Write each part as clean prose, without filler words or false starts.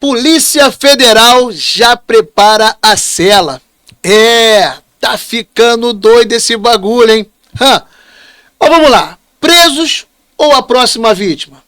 Polícia Federal já prepara a cela. Tá ficando doido esse bagulho, hein? Mas vamos lá. Presos ou a próxima vítima?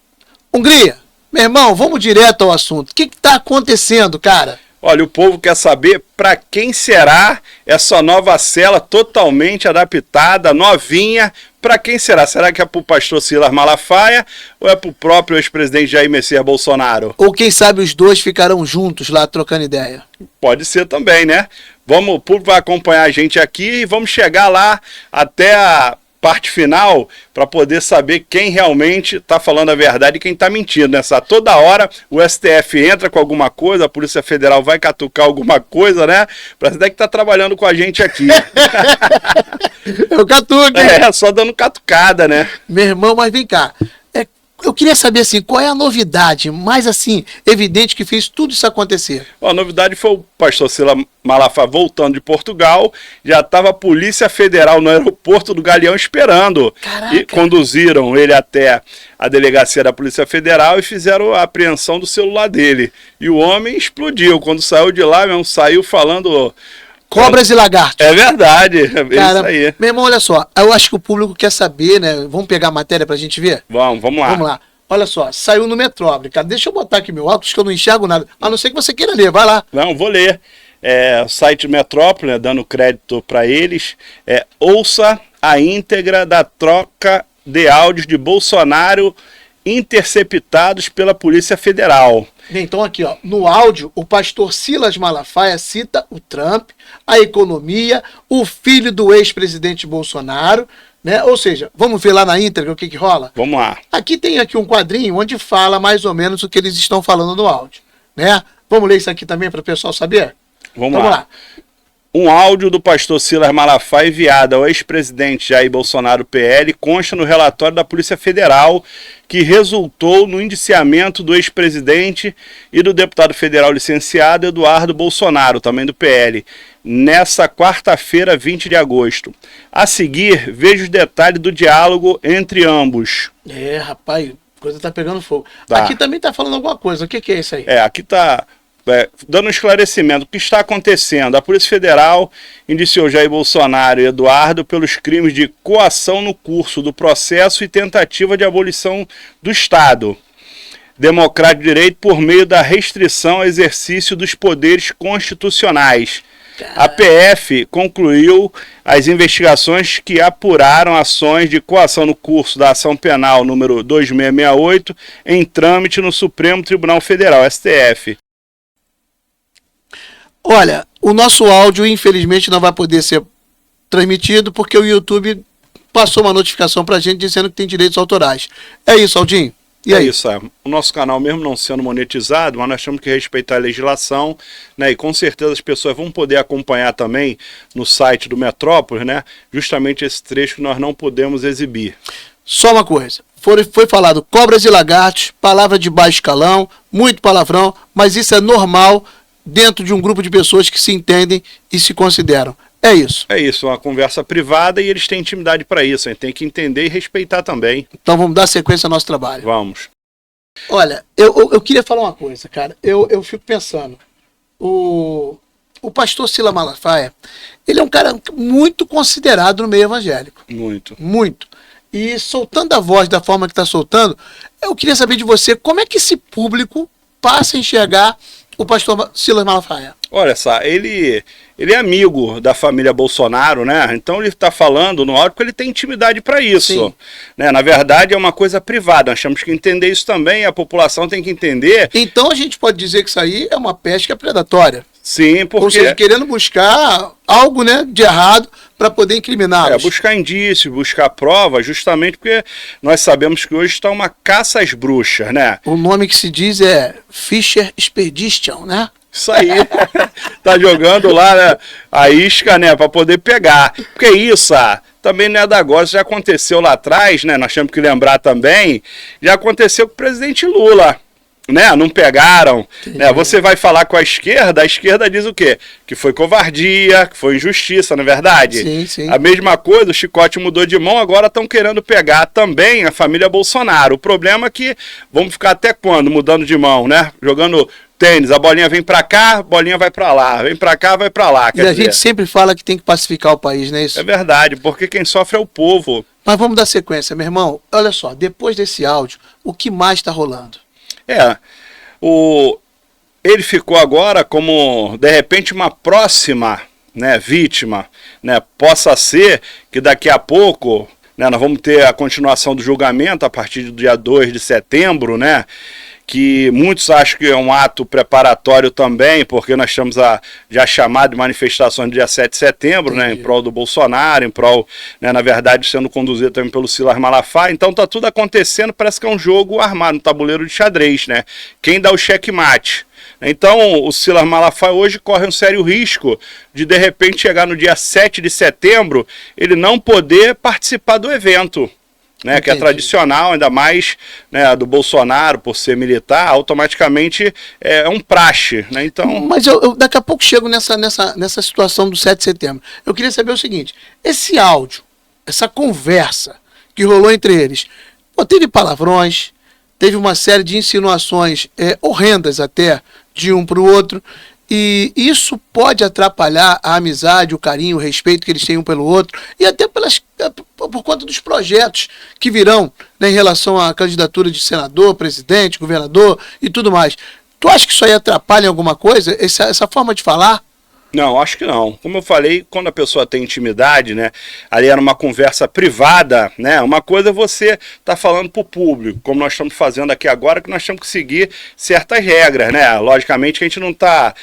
Hungria, meu irmão, vamos direto ao assunto. O que tá acontecendo, cara? Olha, o povo quer saber para quem será essa nova cela totalmente adaptada, novinha. Para quem será? Será que é para o pastor Silas Malafaia ou é para o próprio ex-presidente Jair Messias Bolsonaro? Ou quem sabe os dois ficarão juntos lá trocando ideia? Pode ser também, né? O público vai acompanhar a gente aqui e vamos chegar lá até a parte final para poder saber quem realmente está falando a verdade e quem está mentindo, né? Toda hora o STF entra com alguma coisa, a Polícia Federal vai catucar alguma coisa, né? Parece até que está trabalhando com a gente aqui. Eu catuco, hein? Só dando catucada, né? Meu irmão, mas vem cá. Eu queria saber, assim, qual é a novidade mais, assim, evidente que fez tudo isso acontecer? A novidade foi o pastor Silas Malafaia voltando de Portugal, já estava a Polícia Federal no aeroporto do Galeão esperando. Caraca. E conduziram ele até a delegacia da Polícia Federal e fizeram a apreensão do celular dele. E o homem explodiu. Quando saiu de lá, mesmo saiu falando... Cobras e lagartos. É verdade, é Cara, isso aí. meu irmão, olha só, eu acho que o público quer saber, né? Vamos pegar a matéria pra gente ver? Vamos lá. Vamos lá. Olha só, saiu no Metrópole, cara. Deixa eu botar aqui meu óculos que eu não enxergo nada. A não ser que você queira ler, vai lá. Não, vou ler. O site Metrópole, né, dando crédito para eles. Ouça a íntegra da troca de áudios de Bolsonaro interceptados pela Polícia Federal. Então aqui, ó, no áudio, o pastor Silas Malafaia cita o Trump, a economia, o filho do ex-presidente Bolsonaro, né? Ou seja, vamos ver lá na íntegra o que rola? Vamos lá. Aqui tem aqui um quadrinho onde fala mais ou menos o que eles estão falando no áudio, né? Vamos ler isso aqui também para o pessoal saber? Vamos lá. Um áudio do pastor Silas Malafaia enviado ao ex-presidente Jair Bolsonaro PL consta no relatório da Polícia Federal que resultou no indiciamento do ex-presidente e do deputado federal licenciado Eduardo Bolsonaro, também do PL, nessa quarta-feira, 20 de agosto. A seguir, veja os detalhes do diálogo entre ambos. Rapaz, a coisa tá pegando fogo. Tá. Aqui também tá falando alguma coisa. O que é isso aí? Aqui tá... dando um esclarecimento, o que está acontecendo? A Polícia Federal indiciou Jair Bolsonaro e Eduardo pelos crimes de coação no curso do processo e tentativa de abolição do Estado Democrático de Direito por meio da restrição ao exercício dos poderes constitucionais. A PF concluiu as investigações que apuraram ações de coação no curso da ação penal número 2668 em trâmite no Supremo Tribunal Federal, STF. Olha, o nosso áudio, infelizmente, não vai poder ser transmitido porque o YouTube passou uma notificação pra gente dizendo que tem direitos autorais. É isso, Aldinho? E aí? É isso, o nosso canal mesmo não sendo monetizado, mas nós temos que respeitar a legislação, né? E com certeza as pessoas vão poder acompanhar também no site do Metrópole, né? Justamente esse trecho que nós não podemos exibir. Só uma coisa, foi falado cobras e lagartos, palavra de baixo escalão, muito palavrão, mas isso é normal dentro de um grupo de pessoas que se entendem e se consideram. É isso. É isso, uma conversa privada e eles têm intimidade para isso, a gente tem que entender e respeitar também. Então vamos dar sequência ao nosso trabalho. Vamos. Olha, eu queria falar uma coisa, cara. Eu fico pensando, o pastor Silas Malafaia, ele é um cara muito considerado no meio evangélico. Muito. Muito. E soltando a voz da forma que está soltando, eu queria saber de você, como é que esse público passa a enxergar o pastor Silas Malafaia? Olha só, ele é amigo da família Bolsonaro, né? Então ele está falando no áudio porque ele tem intimidade para isso. Né? Na verdade é uma coisa privada, nós temos que entender isso também, a população tem que entender. Então a gente pode dizer que isso aí é uma pesca predatória. Sim, porque... Ou seja, querendo buscar algo, né, de errado para poder incriminá-los. Buscar indícios, buscar provas, justamente porque nós sabemos que hoje está uma caça às bruxas, né? O nome que se diz é Fischer Expedition, né? Isso aí, tá jogando lá, né, a isca, né, para poder pegar. Porque isso, também não é da agora, já aconteceu lá atrás, né, nós temos que lembrar também, já aconteceu com o presidente Lula. né, não pegaram, né, você vai falar com a esquerda diz o quê? Que foi covardia, que foi injustiça, não é verdade? Sim, sim. A mesma coisa, o chicote mudou de mão, agora estão querendo pegar também a família Bolsonaro. O problema é que vamos ficar até quando mudando de mão, né? Jogando tênis, a bolinha vem pra cá, a bolinha vai pra lá, vem pra cá, vai pra lá. E a gente sempre fala que tem que pacificar o país, não é isso? É verdade, porque quem sofre é o povo. Mas vamos dar sequência, meu irmão. Olha só, depois desse áudio, o que mais está rolando? Ele ficou agora como, de repente, uma próxima, né, vítima, né, possa ser que daqui a pouco, né, nós vamos ter a continuação do julgamento a partir do dia 2 de setembro, né, que muitos acham que é um ato preparatório também, porque nós estamos já chamado de manifestações do dia 7 de setembro, né, em prol do Bolsonaro, em prol, né, na verdade, sendo conduzido também pelo Silas Malafaia. Então tá tudo acontecendo, parece que é um jogo armado, um tabuleiro de xadrez, né? Quem dá o checkmate? Então o Silas Malafaia hoje corre um sério risco de repente chegar no dia 7 de setembro, ele não poder participar do evento. Né, que é tradicional, ainda mais, né, do Bolsonaro, por ser militar, automaticamente é um praxe. Né, então... Mas eu daqui a pouco chego nessa situação do 7 de setembro. Eu queria saber o seguinte, esse áudio, essa conversa que rolou entre eles, teve palavrões, teve uma série de insinuações horrendas até, de um para o outro, e isso pode atrapalhar a amizade, o carinho, o respeito que eles têm um pelo outro, e até por conta dos projetos que virão, né, em relação à candidatura de senador, presidente, governador e tudo mais. Tu acha que isso aí atrapalha em alguma coisa, essa forma de falar? Não, acho que não. Como eu falei, quando a pessoa tem intimidade, né, ali era uma conversa privada, né, uma coisa é você tá falando para o público, como nós estamos fazendo aqui agora, que nós temos que seguir certas regras, né, logicamente que a gente não tá,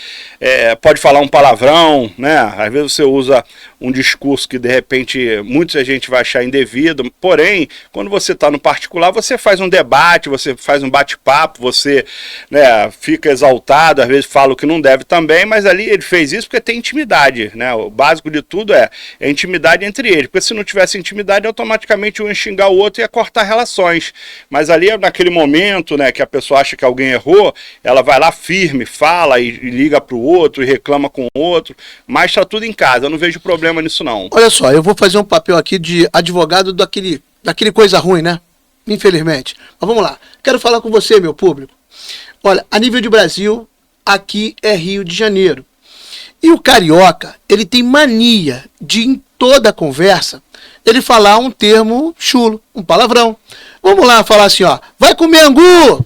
pode falar um palavrão, né, às vezes você usa um discurso que de repente muita gente vai achar indevido, porém, quando você está no particular, você faz um debate, você faz um bate-papo, você, né, fica exaltado, às vezes fala o que não deve também, mas ali ele fez isso porque tem intimidade, né? O básico de tudo é intimidade entre eles, porque se não tivesse intimidade, automaticamente um ia xingar o outro e ia cortar relações. Mas ali, naquele momento, né, que a pessoa acha que alguém errou, ela vai lá firme, fala e liga para o outro e reclama com o outro, mas está tudo em casa, eu não vejo problema nisso não. Olha só, eu vou fazer um papel aqui de advogado daquele coisa ruim, né? Infelizmente. Mas vamos lá, quero falar com você, meu público. Olha, a nível de Brasil, aqui é Rio de Janeiro. E o carioca, ele tem mania de, em toda conversa, ele falar um termo chulo, um palavrão. Vamos lá falar assim, ó, vai comer angu,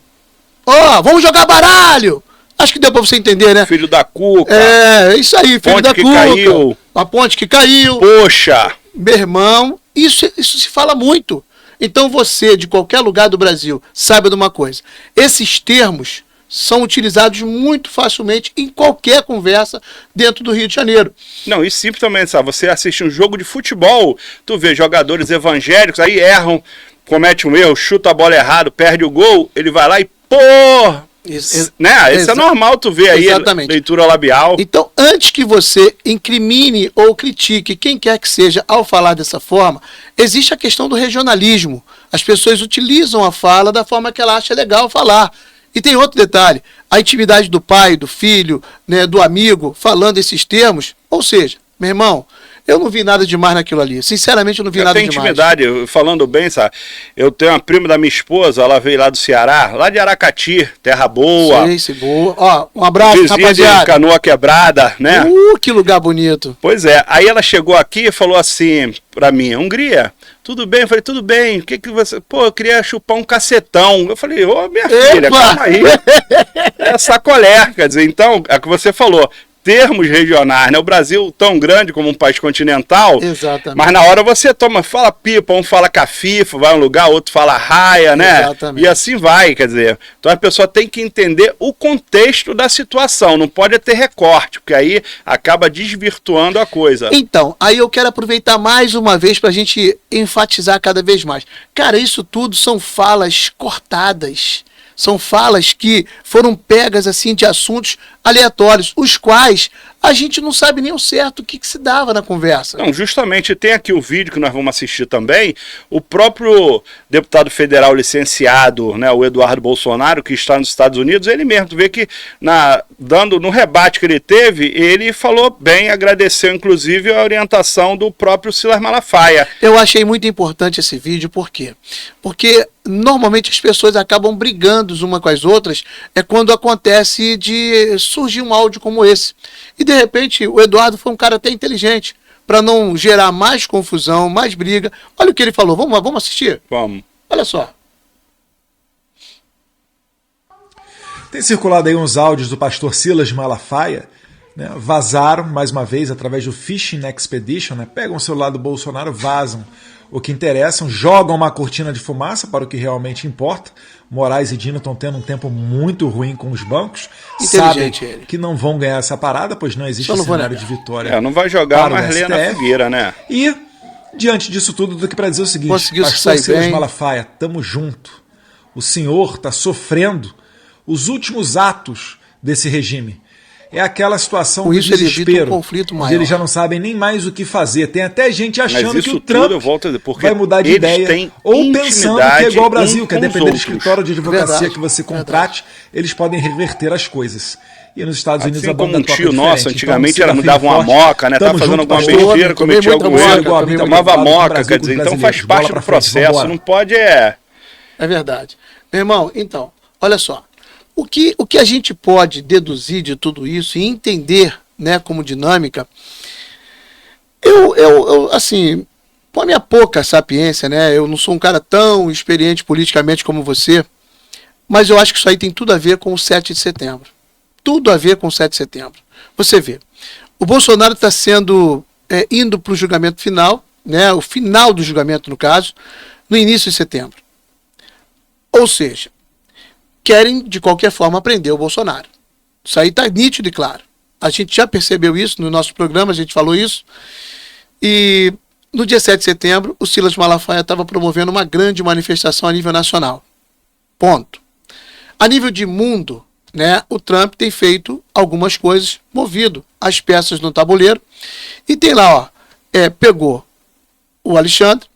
ó, vamos jogar baralho. Acho que deu pra você entender, né? Filho da cuca. É, isso aí, filho da cuca. Caiu. A ponte que caiu. Poxa. Meu irmão, isso se fala muito. Então você, de qualquer lugar do Brasil, saiba de uma coisa. Esses termos são utilizados muito facilmente em qualquer conversa dentro do Rio de Janeiro. Não, e simples também, sabe? Você assiste um jogo de futebol, tu vê jogadores evangélicos, aí erram, comete um erro, chuta a bola errado, perde o gol, ele vai lá e né? Isso é normal tu ver aí, leitura labial. Então, antes que você incrimine ou critique quem quer que seja ao falar dessa forma, existe a questão do regionalismo. As pessoas utilizam a fala da forma que ela acha legal falar. E tem outro detalhe, a intimidade do pai, do filho, né, do amigo, falando esses termos, ou seja, meu irmão, eu não vi nada demais naquilo ali. Sinceramente, eu não vi nada demais. Intimidade, falando bem, sabe? Eu tenho uma prima da minha esposa, ela veio lá do Ceará, lá de Aracati, terra boa. Sei, boa. Ó, um abraço, rapaziada. De Canoa Quebrada, né? Que lugar bonito. Pois é, aí ela chegou aqui e falou assim pra mim, Hungria, tudo bem? Eu falei, tudo bem, o que você... Pô, eu queria chupar um cacetão. Eu falei, ô, minha filha, calma aí. É sacolé, quer dizer, então, é o que você falou, termos regionais, né? O Brasil tão grande como um país continental. Exatamente. Mas na hora você fala pipa, um fala cafifa, vai a um lugar, outro fala raia, né? Exatamente. E assim vai, quer dizer. Então a pessoa tem que entender o contexto da situação, não pode ter recorte, porque aí acaba desvirtuando a coisa. Então, aí eu quero aproveitar mais uma vez para a gente enfatizar cada vez mais. Cara, isso tudo são falas cortadas. São falas que foram pegas assim de assuntos aleatórios, os quais a gente não sabe nem o certo o que se dava na conversa. Não, justamente, tem aqui o vídeo que nós vamos assistir também, o próprio deputado federal licenciado, né, o Eduardo Bolsonaro, que está nos Estados Unidos, ele mesmo, tu vê que no rebate que ele teve, ele falou bem, agradeceu inclusive a orientação do próprio Silas Malafaia. Eu achei muito importante esse vídeo, por quê? Porque normalmente as pessoas acabam brigando uma com as outras quando acontece de surgir um áudio como esse. E de repente o Eduardo foi um cara até inteligente, para não gerar mais confusão, mais briga. Olha o que ele falou, vamos assistir? Vamos. Olha só. Tem circulado aí uns áudios do pastor Silas Malafaia, né? Vazaram mais uma vez através do Fishing Expedition, né? Pegam o celular do Bolsonaro, vazam o que interessam, jogam uma cortina de fumaça para o que realmente importa. Moraes e Dino estão tendo um tempo muito ruim com os bancos, sabem que não vão ganhar essa parada, pois não existe cenário de vitória. Não vai jogar mais lenha na fogueira, né? E, diante disso tudo, do que para dizer o seguinte, pastor Silas Malafaia, tamo junto. O senhor está sofrendo os últimos atos desse regime. É aquela situação de desespero, onde eles já não sabem nem mais o que fazer. Tem até gente achando que o Trump vai mudar de ideia, ou pensando que é igual ao Brasil, que a depender do escritório de advocacia que você contrate, eles podem reverter as coisas. E nos Estados Unidos assim a banda como um tio nosso, antigamente então, ela me dava uma moca, né? Tava fazendo alguma besteira, cometia algum erro, tomava moca, quer dizer, então faz parte do processo, não pode É verdade. Meu irmão, então, olha só. O que a gente pode deduzir de tudo isso e entender, né, como dinâmica, eu assim, com a minha pouca sapiência, né, eu não sou um cara tão experiente politicamente como você, mas eu acho que isso aí tem tudo a ver com o 7 de setembro. Tudo a ver com o 7 de setembro. Você vê, o Bolsonaro está indo para o julgamento final, né, o final do julgamento, no caso, no início de setembro. Ou seja, querem, de qualquer forma, prender o Bolsonaro. Isso aí está nítido e claro. A gente já percebeu isso no nosso programa, a gente falou isso. E no dia 7 de setembro, o Silas Malafaia estava promovendo uma grande manifestação a nível nacional. Ponto. A nível de mundo, né, o Trump tem feito algumas coisas, movido as peças no tabuleiro. E tem lá, pegou o Alexandre,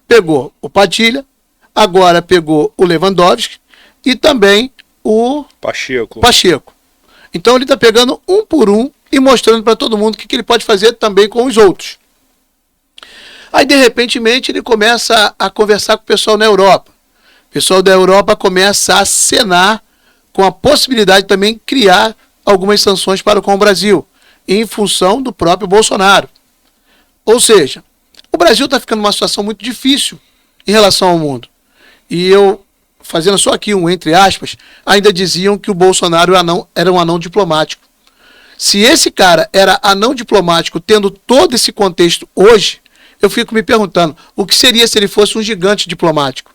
pegou o Padilha, agora pegou o Lewandowski, e também o Pacheco. Então ele está pegando um por um e mostrando para todo mundo o que ele pode fazer também com os outros. Aí, de repentemente, ele começa a conversar com o pessoal na Europa. O pessoal da Europa começa a acenar com a possibilidade de também criar algumas sanções para com o Brasil, em função do próprio Bolsonaro. Ou seja, o Brasil está ficando numa situação muito difícil em relação ao mundo. E fazendo só aqui um entre aspas, ainda diziam que o Bolsonaro era um anão diplomático. Se esse cara era anão diplomático, tendo todo esse contexto hoje, eu fico me perguntando, o que seria se ele fosse um gigante diplomático?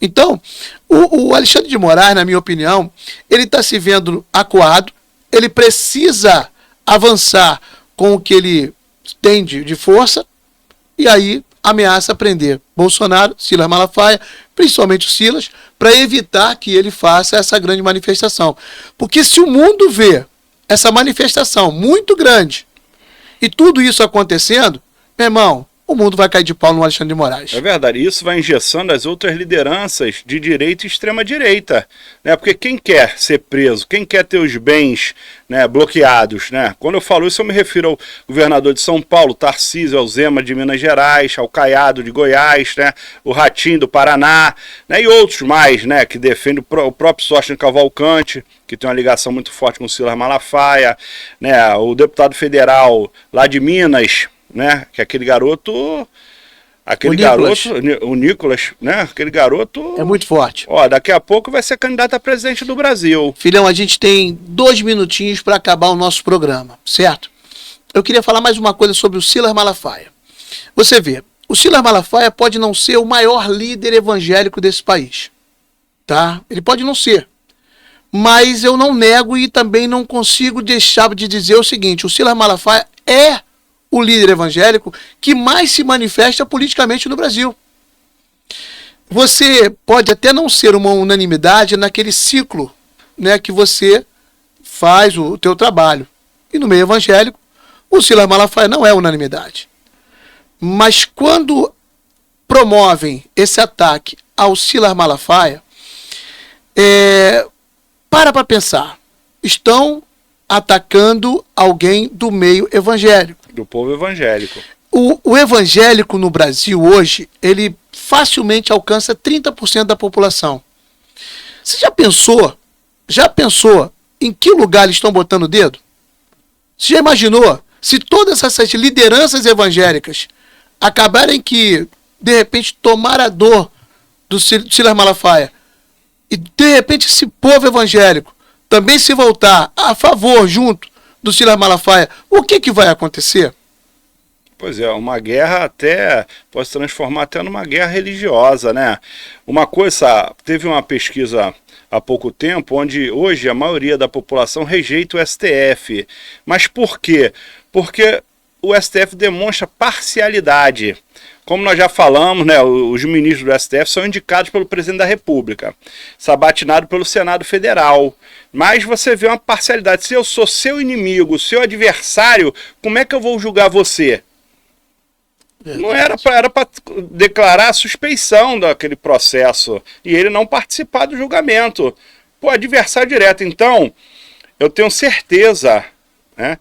Então, o Alexandre de Moraes, na minha opinião, ele está se vendo acuado, ele precisa avançar com o que ele tem de força, e aí ameaça prender Bolsonaro, Silas Malafaia, principalmente o Silas, para evitar que ele faça essa grande manifestação. Porque se o mundo vê essa manifestação muito grande e tudo isso acontecendo, meu irmão, o mundo vai cair de pau no Alexandre de Moraes. É verdade, isso vai engessando as outras lideranças de direita e extrema-direita, né? Porque quem quer ser preso, quem quer ter os bens, né, bloqueados, né? Quando eu falo isso, eu me refiro ao governador de São Paulo, Tarcísio, ao Zema de Minas Gerais, ao Caiado de Goiás, né? O Ratinho do Paraná, né? E outros mais, né? Que defendem o próprio Sócio Cavalcante, que tem uma ligação muito forte com o Silas Malafaia, né? O deputado federal lá de Minas, né, que aquele garoto, o Nicolas, né, aquele garoto é muito forte. Ó, daqui a pouco vai ser candidato a presidente do Brasil. Filhão, a gente tem 2 minutinhos para acabar o nosso programa, certo? Eu queria falar mais uma coisa sobre o Silas Malafaia. Você vê, o Silas Malafaia pode não ser o maior líder evangélico desse país, tá? Ele pode não ser, mas eu não nego e também não consigo deixar de dizer o seguinte, o Silas Malafaia é o líder evangélico que mais se manifesta politicamente no Brasil. você pode até não ser uma unanimidade naquele ciclo, né, que você faz o teu trabalho. E no meio evangélico, o Silas Malafaia não é unanimidade. Mas quando promovem esse ataque ao Silas Malafaia, para pensar. Estão atacando alguém do meio evangélico. Do povo evangélico. O evangélico no Brasil hoje, ele facilmente alcança 30% da população. Você já pensou em que lugar eles estão botando o dedo? Você já imaginou se todas essas lideranças evangélicas acabarem que, de repente, tomar a dor do Silas Malafaia e, de repente, esse povo evangélico também se voltar a favor, junto do Silas Malafaia, o que vai acontecer? Pois é, uma guerra até pode se transformar até numa guerra religiosa, né? Uma coisa, teve uma pesquisa há pouco tempo, onde hoje a maioria da população rejeita o STF. Mas por quê? Porque o STF demonstra parcialidade. Como nós já falamos, né, os ministros do STF são indicados pelo presidente da República, sabatinado pelo Senado Federal. Mas você vê uma parcialidade. Se eu sou seu inimigo, seu adversário, como é que eu vou julgar você? Não era para declarar a suspeição daquele processo e ele não participar do julgamento. Pô, adversário direto. Então, eu tenho certeza, né,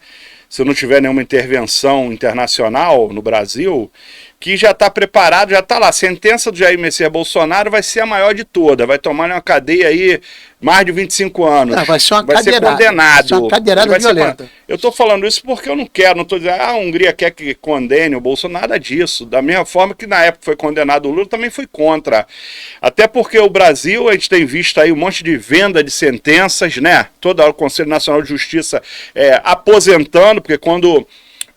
se não tiver nenhuma intervenção internacional no Brasil, que já está preparado, já está lá. A sentença do Jair Messias Bolsonaro vai ser a maior de todas. Vai tomar uma cadeia aí mais de 25 anos. Não, vai ser ser condenado. Vai ser uma cadeirada violenta. Eu estou falando isso porque eu não quero, não estou dizendo, a Hungria quer que condene o Bolsonaro, nada disso. Da mesma forma que na época foi condenado o Lula, também foi contra. Até porque o Brasil, a gente tem visto aí um monte de venda de sentenças, né? Todo o Conselho Nacional de Justiça aposentando, porque quando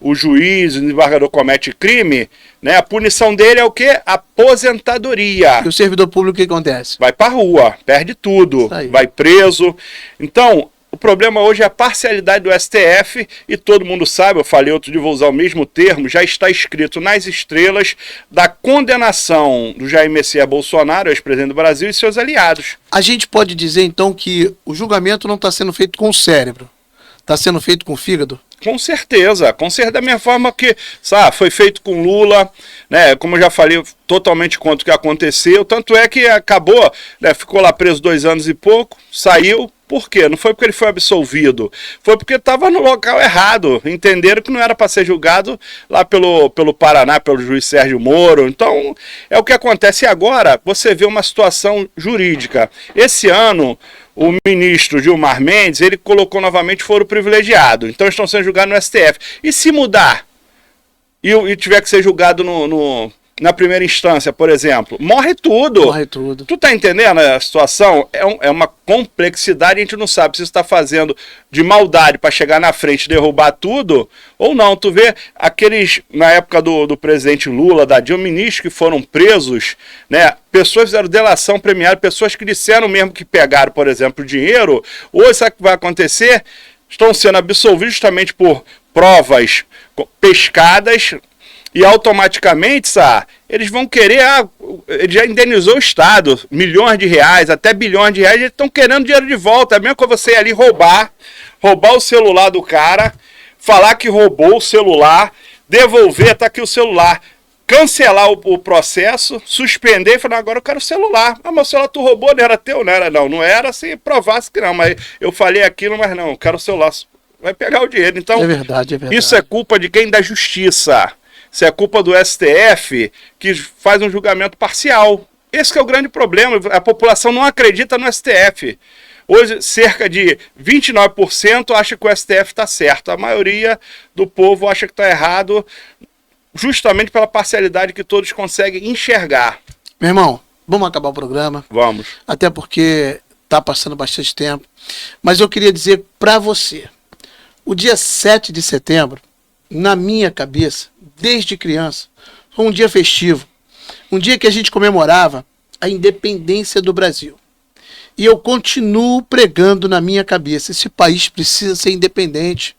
o juiz, o desembargador comete crime, né, a punição dele é o quê? Aposentadoria. E o servidor público, o que acontece? Vai pra rua, perde tudo, vai preso. Então, o problema hoje é a parcialidade do STF, e todo mundo sabe, eu falei outro dia, vou usar o mesmo termo, já está escrito nas estrelas da condenação do Jair Messias Bolsonaro, ex-presidente do Brasil, e seus aliados. A gente pode dizer, então, que o julgamento não está sendo feito com o cérebro, está sendo feito com o fígado? Com certeza, da mesma forma que, sabe, foi feito com Lula, né, como eu já falei, totalmente contra o que aconteceu, tanto é que acabou, né, ficou lá preso 2 anos e pouco, saiu. Por quê? Não foi porque ele foi absolvido, foi porque estava no local errado, entenderam que não era para ser julgado lá pelo Paraná, pelo juiz Sérgio Moro. Então, é o que acontece. E agora, você vê uma situação jurídica. Esse ano, o ministro Gilmar Mendes, ele colocou novamente foro privilegiado. Então, estão sendo julgados no STF. E se mudar e tiver que ser julgado na primeira instância, por exemplo, morre tudo. Morre tudo. Tu tá entendendo a situação? É uma complexidade, a gente não sabe se está fazendo de maldade para chegar na frente e derrubar tudo, ou não. Tu vê aqueles, na época do presidente Lula, da Dilma, ministros que foram presos, né? Pessoas fizeram delação premiada, pessoas que disseram mesmo que pegaram, por exemplo, dinheiro. Hoje, sabe o que vai acontecer? Estão sendo absolvidos justamente por provas pescadas. E automaticamente, eles vão querer, ele já indenizou o Estado, milhões de reais, até bilhões de reais, eles estão querendo dinheiro de volta. É mesmo que você ir ali roubar o celular do cara, falar que roubou o celular, devolver, tá aqui o celular, cancelar o processo, suspender e falar, agora eu quero o celular. Ah, mas o celular tu roubou, não era teu? Não era, não era, se provasse que não, mas eu falei aquilo, mas não, eu quero o celular. Vai pegar o dinheiro. Então, é verdade. Isso é culpa de quem? Da justiça. Isso é culpa do STF, que faz um julgamento parcial. Esse que é o grande problema. A população não acredita no STF. Hoje, cerca de 29% acha que o STF está certo. A maioria do povo acha que está errado, justamente pela parcialidade que todos conseguem enxergar. Meu irmão, vamos acabar o programa? Vamos. Até porque está passando bastante tempo. Mas eu queria dizer para você, o dia 7 de setembro, na minha cabeça, desde criança, foi um dia festivo. Um dia que a gente comemorava a independência do Brasil. E eu continuo pregando na minha cabeça, esse país precisa ser independente.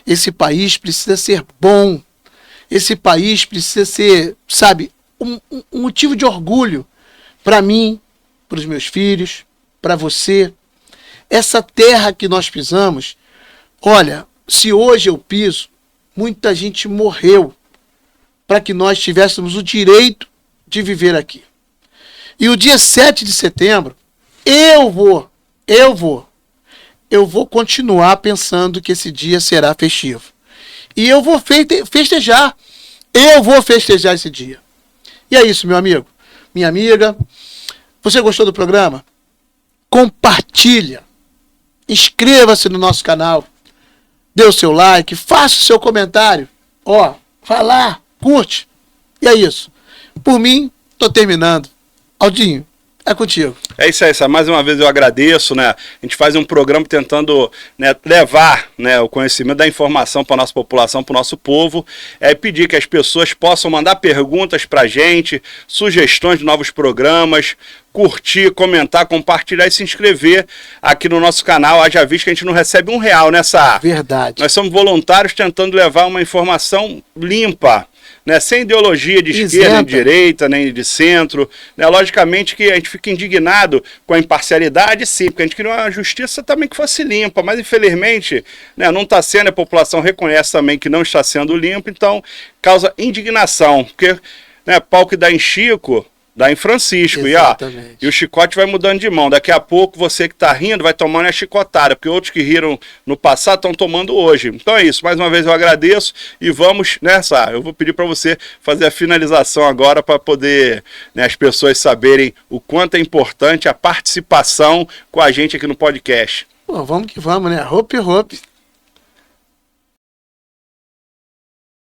Esse país precisa ser bom. Esse país precisa ser, sabe, um motivo de orgulho para mim, para os meus filhos, para você. Essa terra que nós pisamos, olha, se hoje eu piso, muita gente morreu para que nós tivéssemos o direito de viver aqui. E o dia 7 de setembro, eu vou continuar pensando que esse dia será festivo. E eu vou festejar. Eu vou festejar esse dia. E é isso, meu amigo. Minha amiga, você gostou do programa? Compartilha. Inscreva-se no nosso canal. Dê o seu like. Faça o seu comentário. Ó, vai lá, curte. E é isso. Por mim, tô terminando. Aldinho, é contigo. É isso aí, mais uma vez eu agradeço, né? A gente faz um programa tentando, né, levar, né, o conhecimento da informação para a nossa população, para o nosso povo. Pedir que as pessoas possam mandar perguntas para a gente, sugestões de novos programas, curtir, comentar, compartilhar e se inscrever aqui no nosso canal. Haja visto que a gente não recebe R$1 nessa. Verdade. Nós somos voluntários tentando levar uma informação limpa, né, sem ideologia de esquerda, nem de direita, nem de centro, né? Logicamente que a gente fica indignado com a imparcialidade, sim, porque a gente queria uma justiça também que fosse limpa, mas infelizmente, né, não está sendo, a população reconhece também que não está sendo limpa, então causa indignação, porque, né, pau que dá em Chico, dá em Francisco. E o chicote vai mudando de mão. Daqui a pouco você que está rindo vai tomando a chicotada, porque outros que riram no passado estão tomando hoje. Então é isso. Mais uma vez eu agradeço e vamos nessa. Eu vou pedir para você fazer a finalização agora para poder, né, as pessoas saberem o quanto é importante a participação com a gente aqui no podcast. Pô, vamos que vamos, né? Hope.